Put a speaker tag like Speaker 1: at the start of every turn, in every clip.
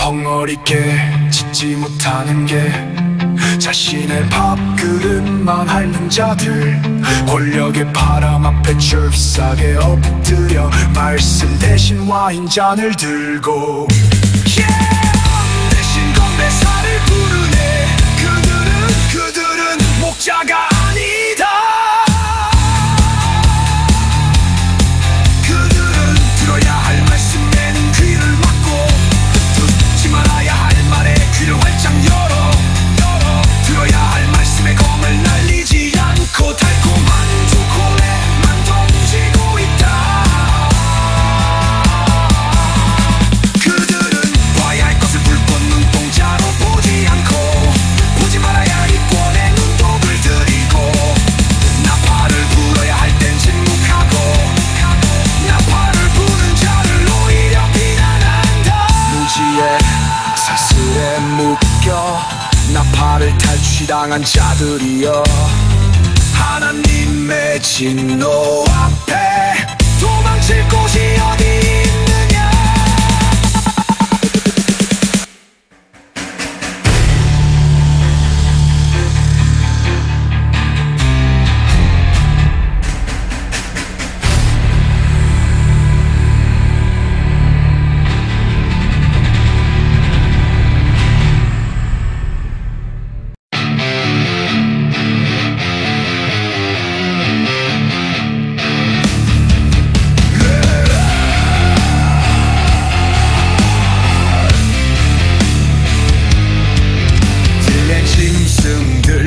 Speaker 1: 벙어리게 짖지 못하는 게 자신의 밥그릇만 핥는 자들, 권력의 바람 앞에 잽싸게 엎드려 말씀 대신 와인잔을 들고 대신 건배사를 부르네. 그들은 목자가 아니다. 그들은 들어야 할 말씀에는 귀를 막고 듣지 말아야 할 말에 귀를 활짝 열어 들어야 할 말씀에 검을 날리지 않고 달콤한 초콜릿만 던지고 있다. 그들은 봐야 할 것을 불꽃 눈동자로 보지 않고 보지 말아야 할 이권에 눈독을 들이고 나팔을 불어야 할 땐 침묵하고 나팔을 부는 자를 오히려 비난한다. 무지에 사슬에 묶여 나팔을 탈취당한 자들이여, 하나님의 진노 앞에 도망칠 곳이 어디 있느냐.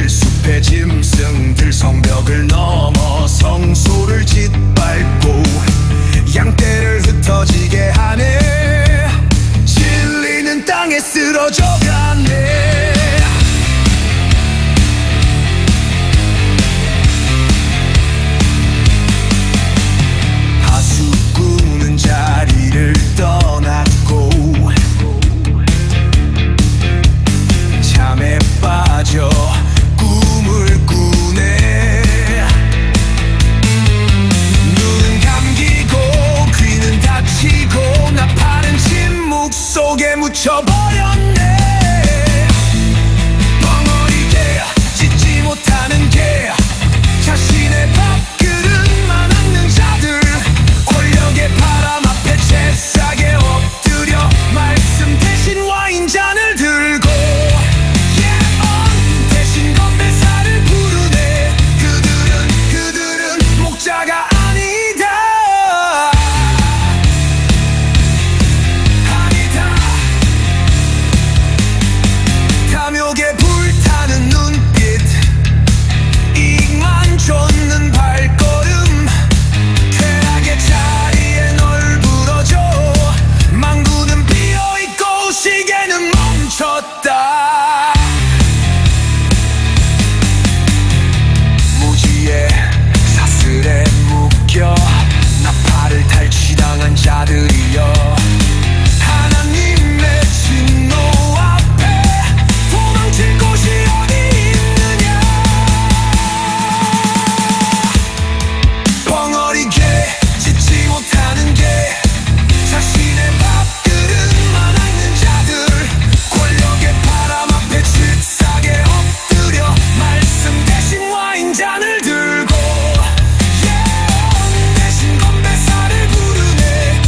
Speaker 1: 숲의 짐승들 성벽을 넘어 성소를 짓밟고 양떼를 흩어지게 하네. 진리는 땅에 쓰러져가네. 하수구는 자리를 떠났고 잠에 빠져 꿈을 꾸네. 눈은 감기고 귀는 닫히고 나팔은 침묵 속에 묻혀버렸네. 벙어리게 짖지 못하는 게 자신의 밥그릇만 핥는 자들, 권력의 바람 앞에 잽싸게 엎드려 말씀 대신 와인잔을 들고 대신 건배사를 부르네. 그들은 목자가 아니다. 탐욕에 불타는 눈빛, 이익만 쫓는 발걸음, 쾌락의 자리에 널브러져 망구는 비어있고 시계는 멈췄다. 무지에 사슬에 묶여 나팔을 탈취당한 자들이여, 하나님의 진노 앞에 도망칠 곳이 어디 있느냐. 벙어리게 짖지 못하는 게 자신의 밥그릇만 핥는 자들, 권력의 바람 앞에 짙싸게 엎드려 말씀 대신 와인잔을 들고 대신 건배사를 부르네.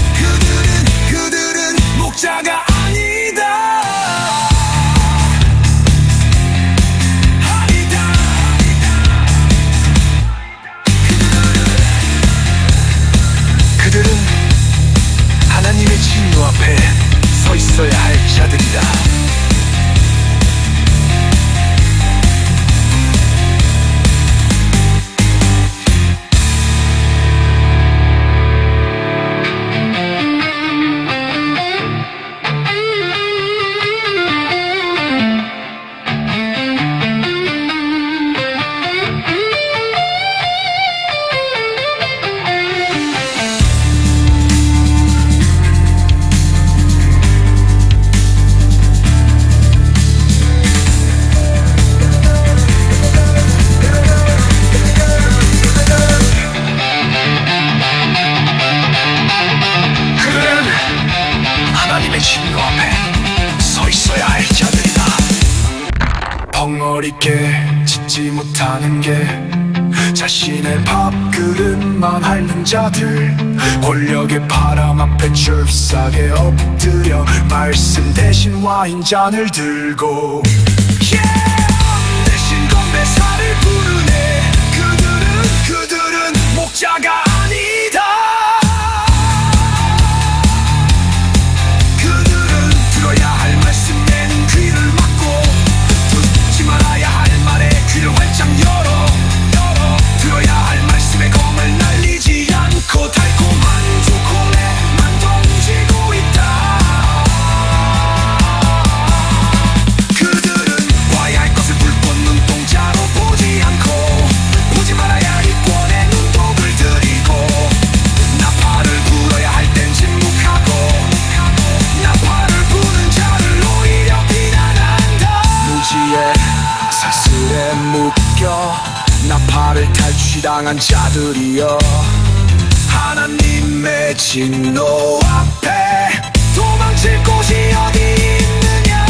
Speaker 1: 벙어리게 짓지 못하는 게 자신의 밥그릇만 핥는 자들, 권력의 바람 앞에 잽싸게 엎드려 말씀 대신 와인잔을 들고 대신 건배사를 부르네. 그들은 목자가 아니다. 그들은 들어야 할 말씀에는 귀를 막고 듣지 말아야 할 말에 귀를 활짝 열어 들어야 할 말씀에 검을 날리지 않고 달콤한 초콜릿만 던지고 있다. 그들은 봐야 할 것을 불꽃 눈동자로 보지 않고 보지 말아야 할 이권에 눈독을 들이고 나팔을 불어야 할 땐 침묵하고 나팔을 부는 자를 오히려 비난한다. 무지에 사슬에 묶여 나팔을 탈취당한 자들이여, 하나님의 진노 앞에 도망칠 곳이 어디 있느냐.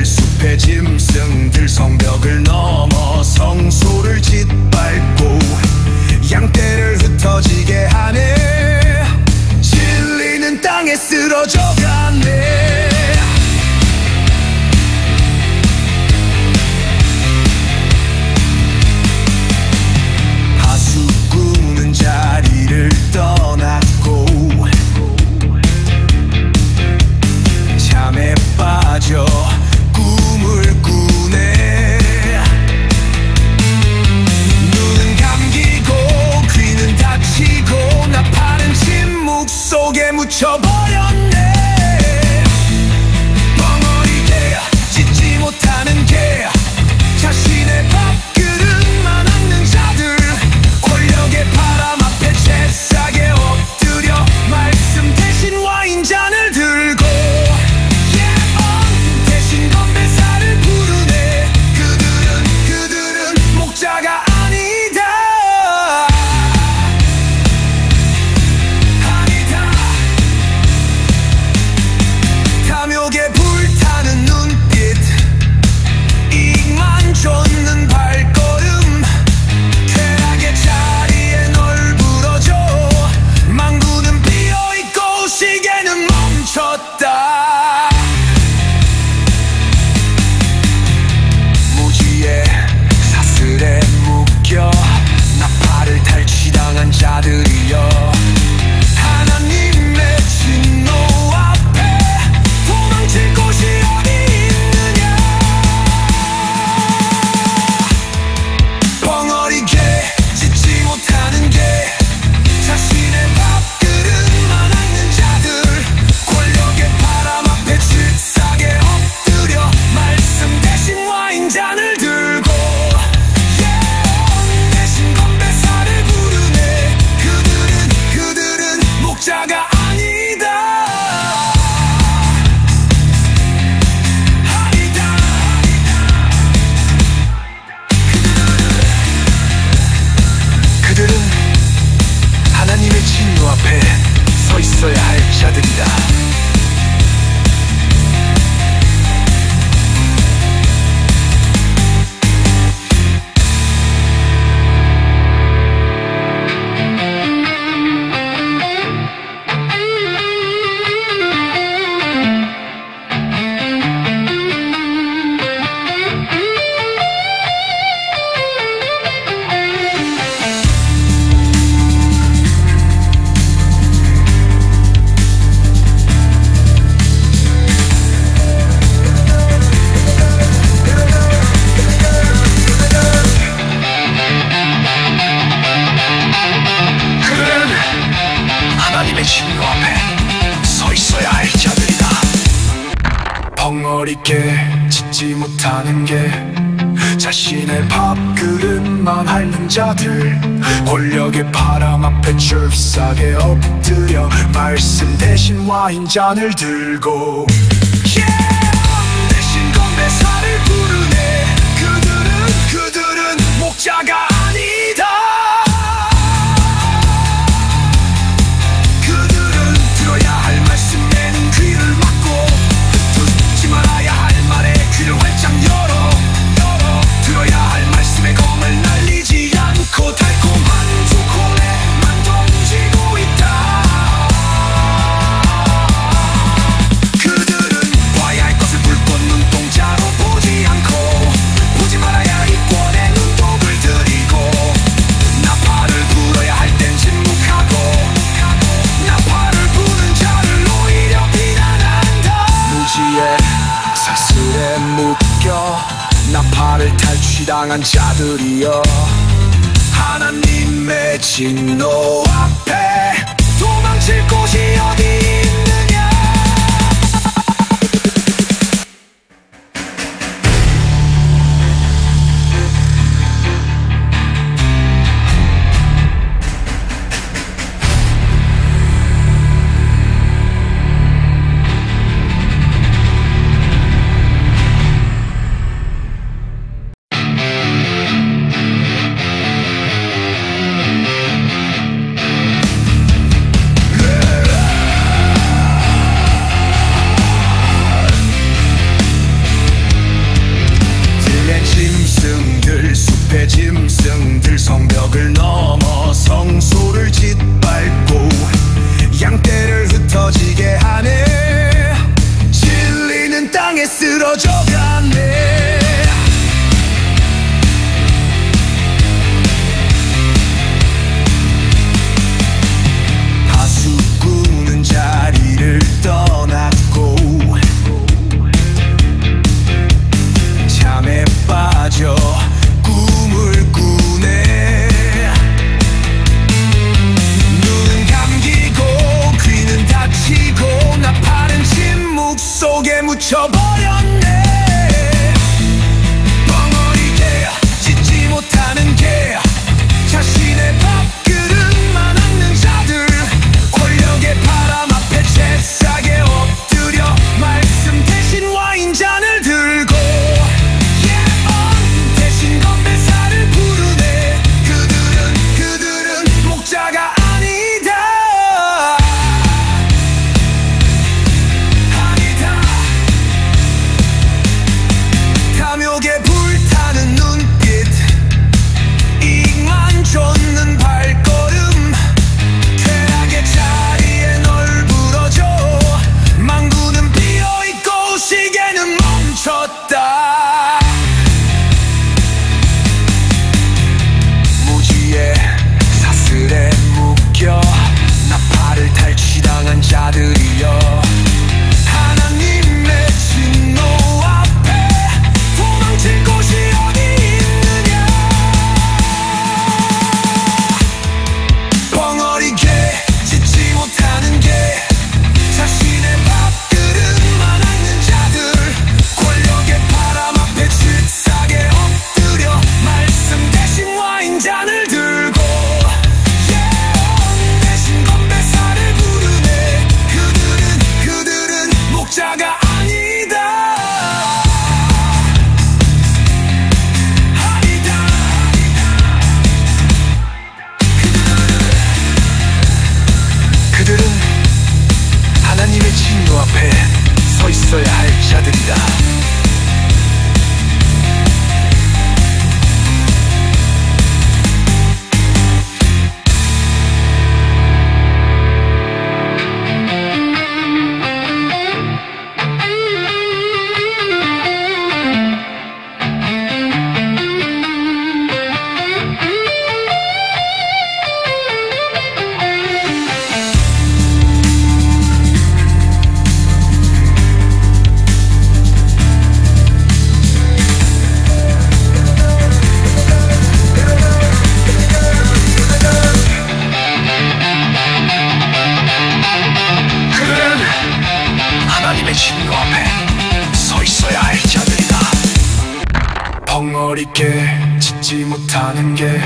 Speaker 1: 숲의 짐승들 성벽을 넘어 성소를 짓밟고 양떼를 흩어지게 하네. 진리는 땅에 쓰러져 가네. 하수구는 자리를 떠났고 잠에 빠져 꿈을 꾸네. 눈은 감기고 귀는 닫히고 나팔은 침묵 속에 묻혀버렸네. 벙어리게 짓지 못하는 게 자신의 밥그릇만 핥는 자들, 권력의 바람 앞에 잽싸게 엎드려 말씀 대신 와인잔을 들고 대신 건배사를 부르네. 그들은 목자가 아니다. 탐욕에 불타는 눈빛, 이익만 쫓는 발걸음, 쾌락의 자리에 널브러져 망구는 비어있고 시계는 멈췄다. 무지에 사슬에 묶여 나팔을 탈취당한 자들이여, 하나님의 진노 앞에 도망칠 곳이 어디 있느냐. 벙어리게 짓지 못하는 게 자신의 밥그릇만 핥는 자들, 권력의 바람 앞에 잽싸게 엎드려 말씀 대신 와인잔을 들고 대신 건배사를 부르네. 그들은 목자가 아니다. 그들은 하나님의 진노 앞에 서 있어야 할 자들이다. 진노 앞에 서 있어. 벙어리게 짖지 못하는 게 자신의 밥그릇만 핥는 자들, 권력의 바람 앞에 줄싸게 엎드려 말씀 대신 와인잔을 들고 대신 건배사를 부르네. 그들은 목자가 아니다. 그들은 들어야 할 말씀에는 귀를 막고 듣지 말아야 할 말에 귀를 활짝 열어 들어야 할 말씀에 검을 날리지 않고 달콤한 초콜릿만 던지고 있다. 그들은 봐야 할 것을 불꽃 눈동자로 보지 않고 보지 말아야 할 이권에 눈독을 들이고 나팔을 불어야 할 땐 침묵하고 나팔을 부는 자를 오히려 비난한다. 무지에 사슬에 묶여 나팔을 탈취당한 자들이여, 하나님의 진노 앞에 도망칠 곳이 어디 있느냐. 숲의 짐승들 성벽을 넘어 성소를 짓밟고 양떼를 흩어지게 하네. 진리는 땅에 쓰러져가네. 하수구는 자리를 떠났고 잠에 빠져 꿈을 꾸네. 눈은 감기고 귀는 닫히고 나팔은 침묵 속에 묻혀버렸네. 벙어리게 짖지 못하는 게 자신의 밥그릇만 핥는 자들, 권력의 바람 앞에 채싸게 엎드려 말씀 대신 와인잔을 들고 대신 건배사를 부르네. 그들은 목자가 아니다. 탐욕에 불타는 눈빛, 이익만 쫓는 발걸음, 쾌락의 자리에 널브러져 망구는 비어있고 시계는 멈췄다. 무지에 사슬에 묶여 나팔을 탈취당한 자들이여, 하나님의 진노 앞에 도망칠 곳이 어디 있느냐. 벙어리게 짖지 못하는 게 자신의 밥그릇만 핥는 자들, 권력의 바람 앞에 칠싸게 엎드려 말씀 대신 와인잔을 들고 대신 건배사를 부르네. 그들은 목자가 아니다. 그들은 하나님의 진노 앞에 서 있어야 할 자들이다. 어리게 짓지 못하는 게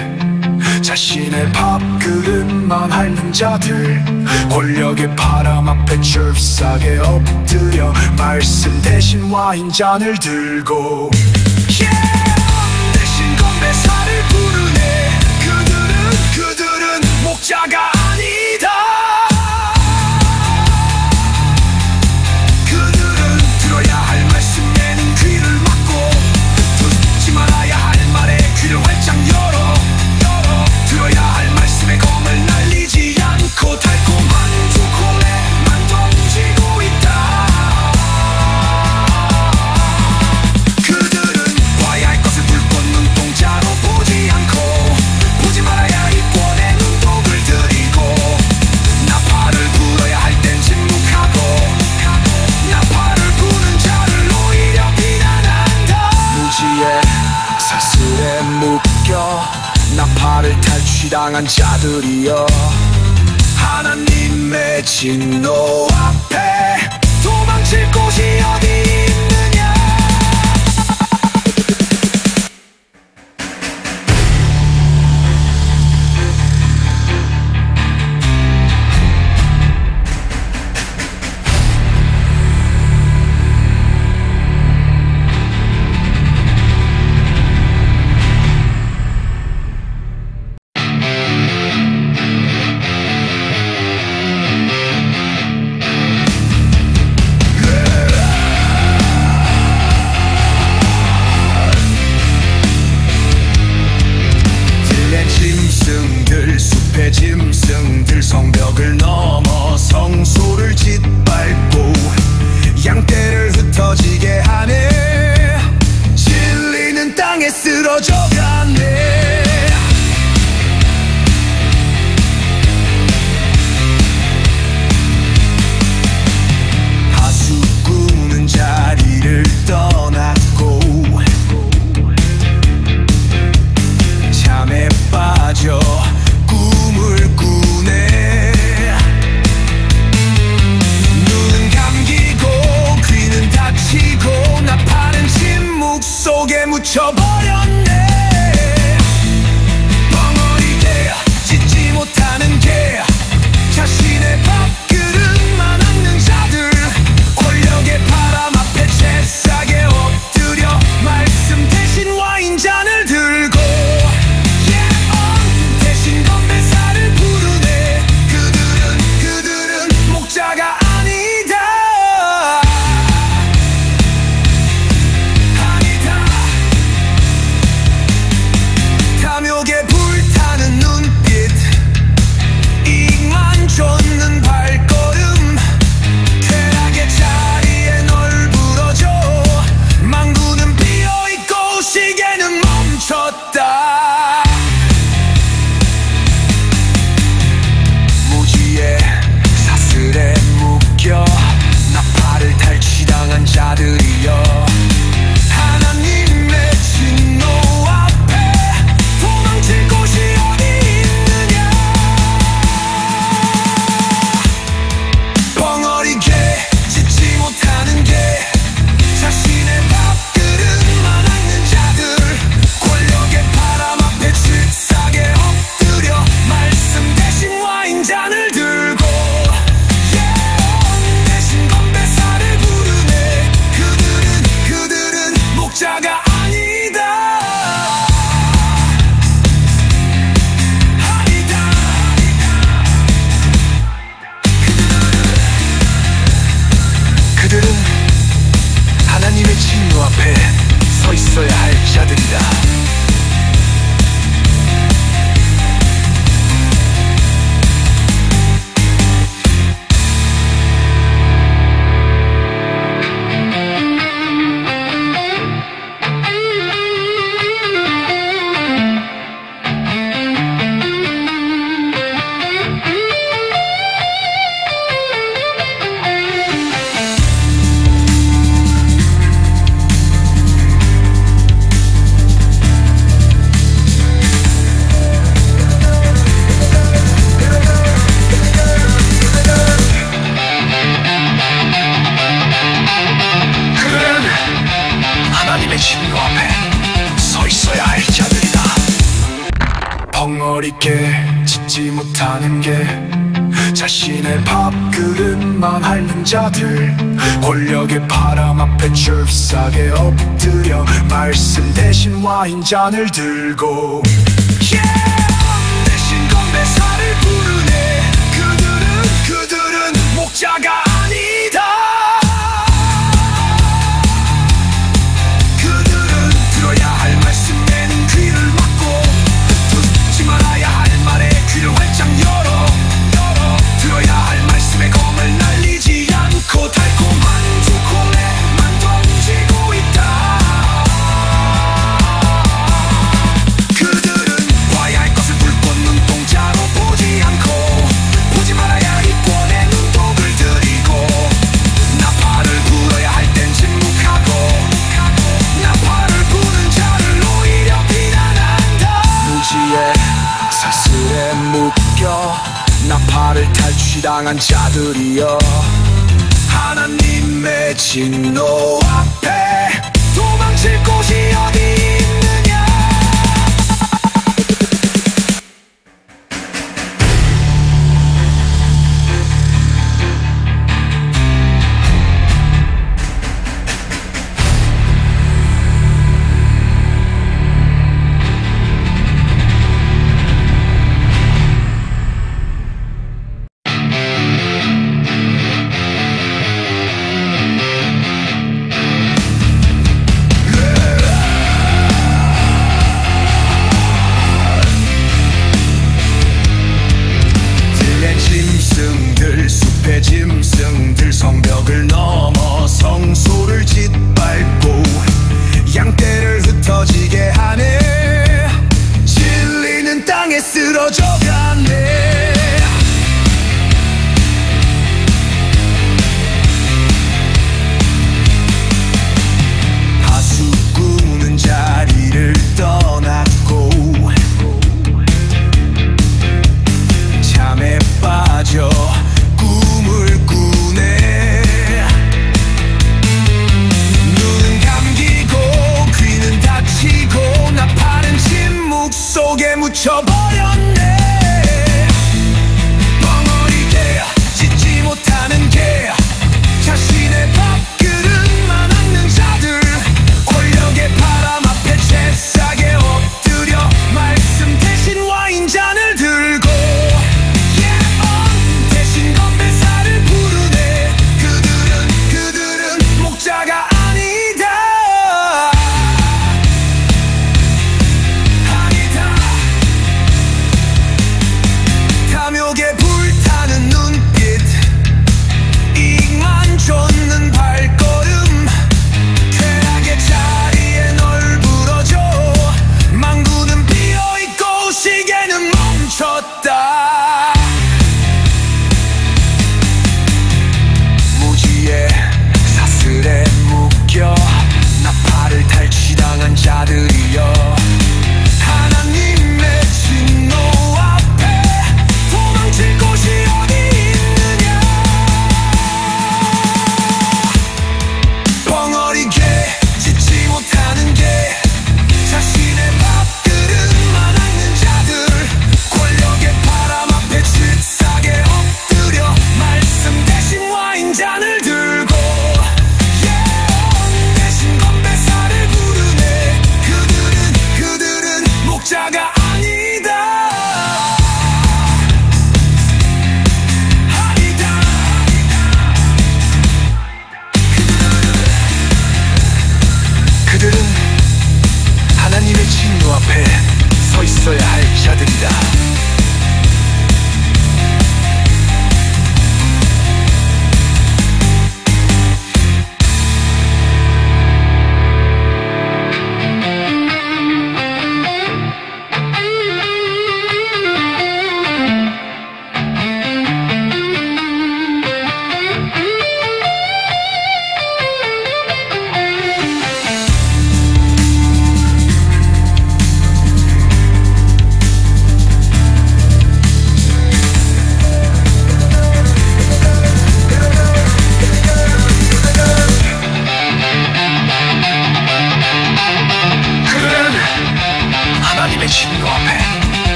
Speaker 1: 자신의 밥그릇만 핥는 자들, 권력의 바람 앞에 잽싸게 엎드려 말씀 대신 와인잔을 들고 대신 건배사를 부르네. 그들은 목자가 아니다. 그들은 들어야 할 말씀에는 귀를 막고 듣지 말아야 할 말에 귀를 활짝 열어 들어야 할 말씀에 검을 날리지 않고 달콤한 초콜릿만 던지고 있다. 그들은 봐야 할 것을 불꽃 눈동자로 보지 않고 보지 말아야 할 권에 눈독을 들이고 나팔을 불어야 할 땐 침묵하고 나팔을 부는 자를 오히려 비난한다. 무지의 사슬에 묶여 나팔을 탈취당한 자들이여, 하나님의 진노 앞에 도망칠 곳이 어디 있느냐. 밖에 짓지 못하는 게 자신의 밥그릇만 핥는 자들, 권력의 바람 앞에 줄싸게 엎드려 말씀 대신 와인잔을 들고 대신 건배사를 부르네. 그들은 목자가 아니다. 그들은 들어야 할 말씀에는 귀를 막고 듣지 말아야 할 말에 귀를 활짝 열어 들어야 할 말씀에 검을 날리지 않고 달콤한 초콜릿만 던지고 있다. 그들은 봐야 할 것을 불꽃 눈동자로 보지 않고 보지 말아야 할 이권에 눈독을 들이고 나팔을 불어야 할 땐 침묵하고 나팔을 부는 자를 오히려 비난한다. 무지에 사슬에 묶여 나팔을 탈취당한 자들이여, 하나님의 진노 앞에 도망칠 곳이 어디 있느냐.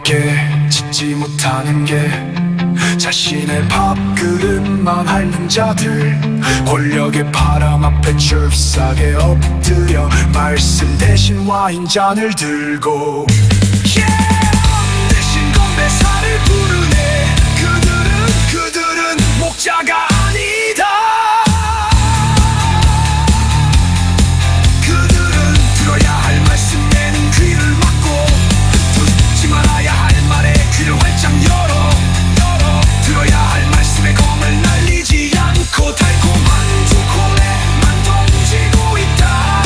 Speaker 1: 밖에 짓지 못하는 게 자신의 밥그릇만 핥는 자들, 권력의 바람 앞에 잽싸게 엎드려 말씀 대신 와인잔을 들고 대신 건배사를 부르네. 그들은 목자가 아니다. 그들은 들어야 할 말씀에는 귀를 막고 듣지 말아야 할 말에 귀를 활짝 열어 들어야 할 말씀에 검을 날리지 않고 달콤한 초콜릿만 던지고 있다.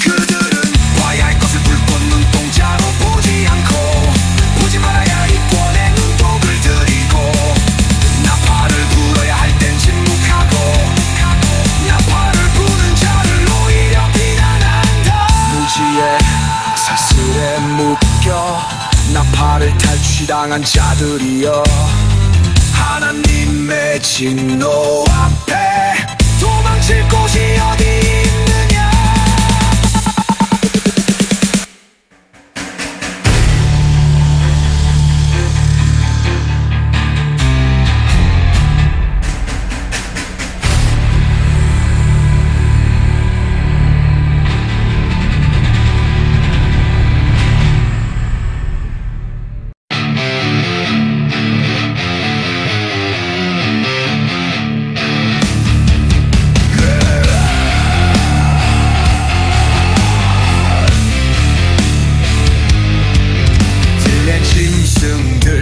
Speaker 1: 그들은 봐야 할 것을 불꽃 눈동자로 보지 않고 보지 말아야 할 이권에 눈독을 들이고 나팔을 불어야 할 땐 침묵하고 나팔을 부는 자를 오히려 비난한다. 무지에 사슬에 묶여 나팔을 탈취당한 자들이여, 하나님의 진노 앞에 도망칠 곳이 어디 있느냐.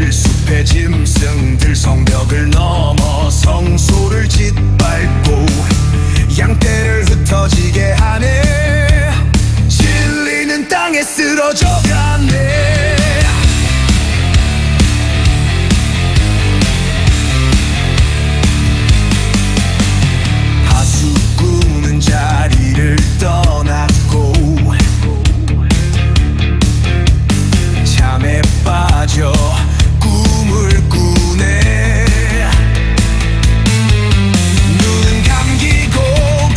Speaker 1: 숲의 짐승들 성벽을 넘어 성소를 짓밟고 양떼를 흩어지게 하네. 진리는 땅에 쓰러져가네. 하수구는 자리를 떠났고 잠에 빠져 꿈을 꾸네. 눈은 감기고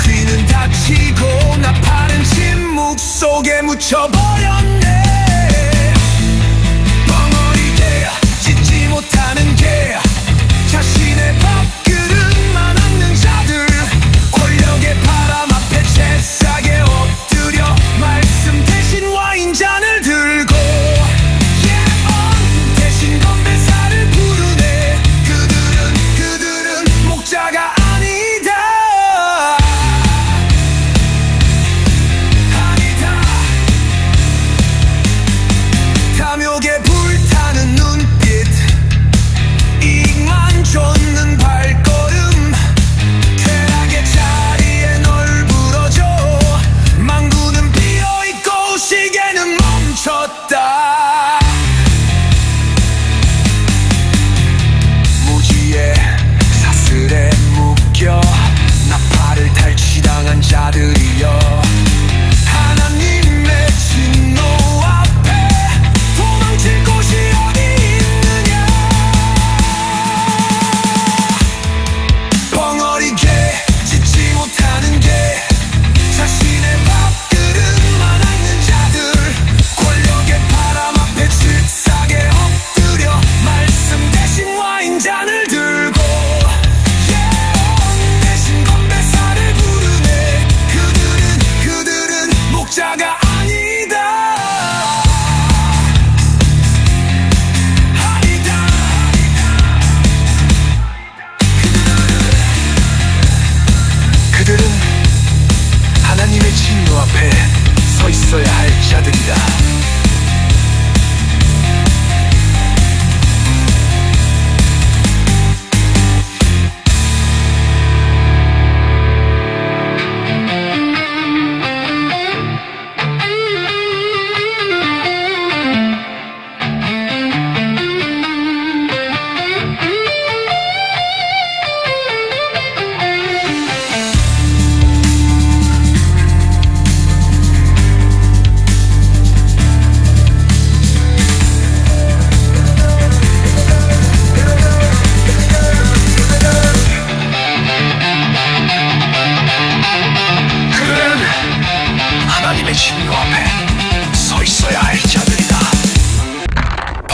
Speaker 1: 귀는 닫히고 나팔은 침묵 속에 묻혀버렸네.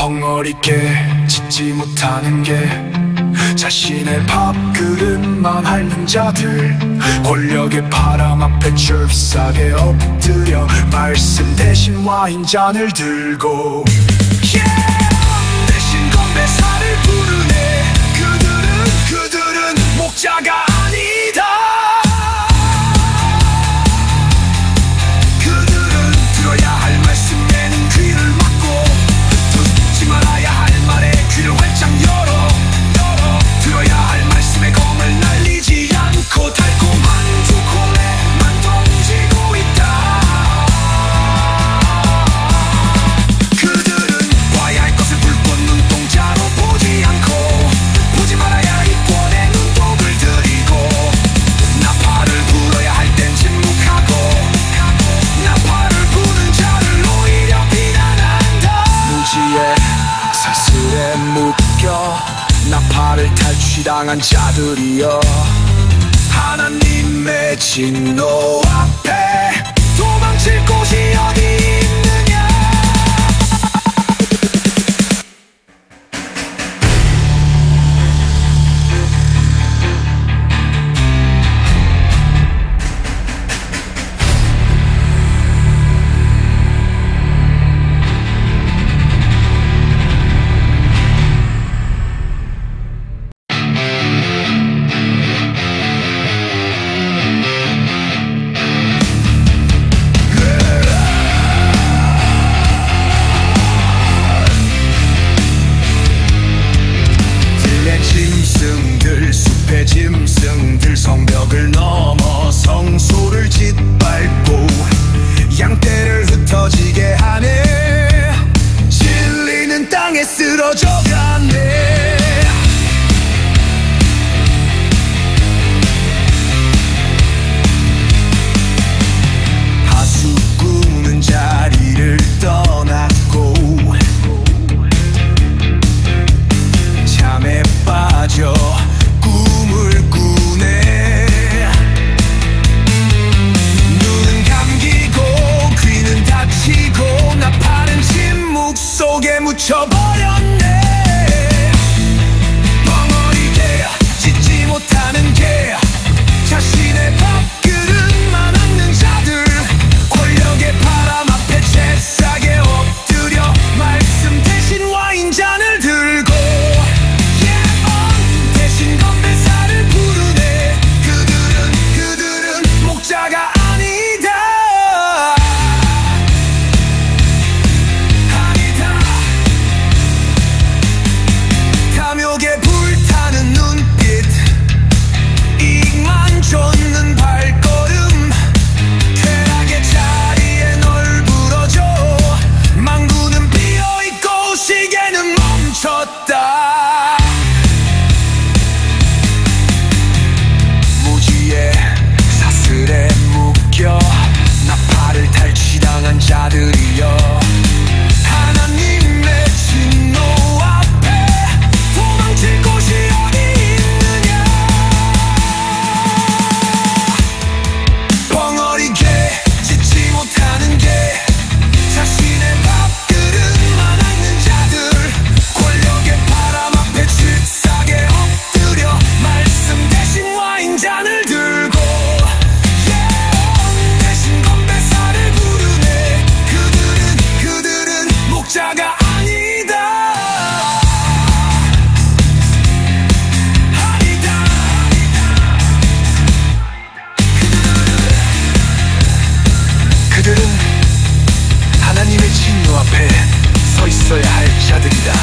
Speaker 1: 벙어리게 짖지 못하는 게 자신의 밥그릇만 핥는 자들, 권력의 바람 앞에 잽싸게 엎드려 말씀 대신 와인잔을 들고 대신 건배사를 부르네. 그들은 목자가 아니다. 그들은 들어야 할 말씀에는 귀를 막고 듣지 말아야 할 말에 귀를 활짝 열어 들어야 할 말씀에 검을 날리지 않고 달콤한 초콜릿만 던지고 있다. 그들은 봐야 할 것을 불꽃 눈동자로 보지 않고 보지 말아야 할 이권에 눈독을 들이고 나팔을 불어야 할 땐 침묵하고 나팔을 부는 자를 오히려 비난한다. 무지에 사슬에 묶여 나팔을 탈취당한 자들이여, 하나님의 진노 앞에 도망칠 곳이 어디 있느냐. 숲의 짐승들 성벽을 넘어 성소를 짓밟고 양떼를 흩어지게 하네. 진리는 땅에 쓰러져 가네. 하수구는 자리를 떠났고 잠에 빠져 꿈을 꾸네. 눈은 감기고 귀는 닫히고 나팔은 침묵 속에 묻혀버렸네. 벙어리게 짖지 못하는 게 자신의 밥그릇만 핥는 자들, 권력의 바람 앞에 잽싸게 엎드려 말씀 대신 와인잔을 들고 대신 건배사를 부르네. 그들은 목자가 아니다. 탐욕에 불타는 눈빛, 이익만 쫓는 발걸음, 쾌락의 자리에 널브러져 망구는 비어있고 시계는 멈췄다. 무지에 사슬에 묶여 나팔을 탈취당한 자들이여, 하나님의 진노 앞에 도망칠 곳이 어디 있느냐. 벙어리게 짖지 못하는 게 자신의 밥그릇만 핥는 자들, 권력의 바람 앞에 잽싸게 엎드려 말씀 대신 와인잔을 들고 대신 건배사를 부르네. 그들은 목자가 아니다. 그들은 하나님의 진노 앞에 서 있어야 할 자들이다.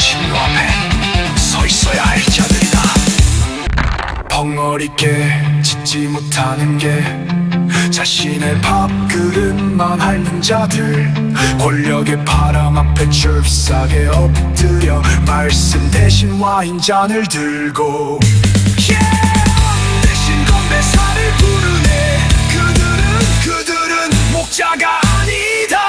Speaker 1: 진노 앞에 어리게 짓지 못하는 게 자신의 밥그릇만 핥는 자들, 권력의 바람 앞에 줄싸게 엎드려 말씀 대신 와인잔을 들고 대신 건배사를 부르네. 그들은 목자가 아니다.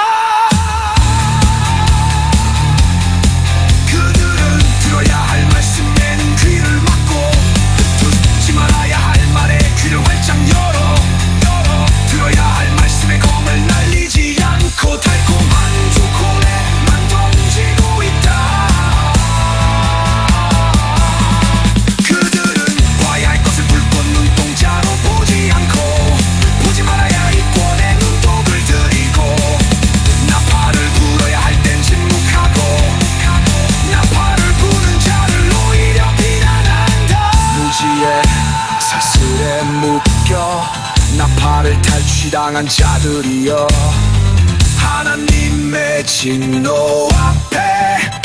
Speaker 1: 그들은 들어야 할 말씀에는 귀를 막고 듣지 말아야 할 말에 귀를 활짝 열어 들어야 할 말씀에 검을 날리지 않고 달콤한 초콜릿만 던지고 있다. 그들은 봐야 할 것을 불꽃 눈동자로 보지 않고 보지 말아야 할 이권에 눈독을 들이고 나팔을 불어야 할 땐 침묵하고 나팔을 부는 자를 오히려 비난한다. 무지에 사슬에 묶여 나팔을 탈취당한 자들이여, 하나님의 진노 앞에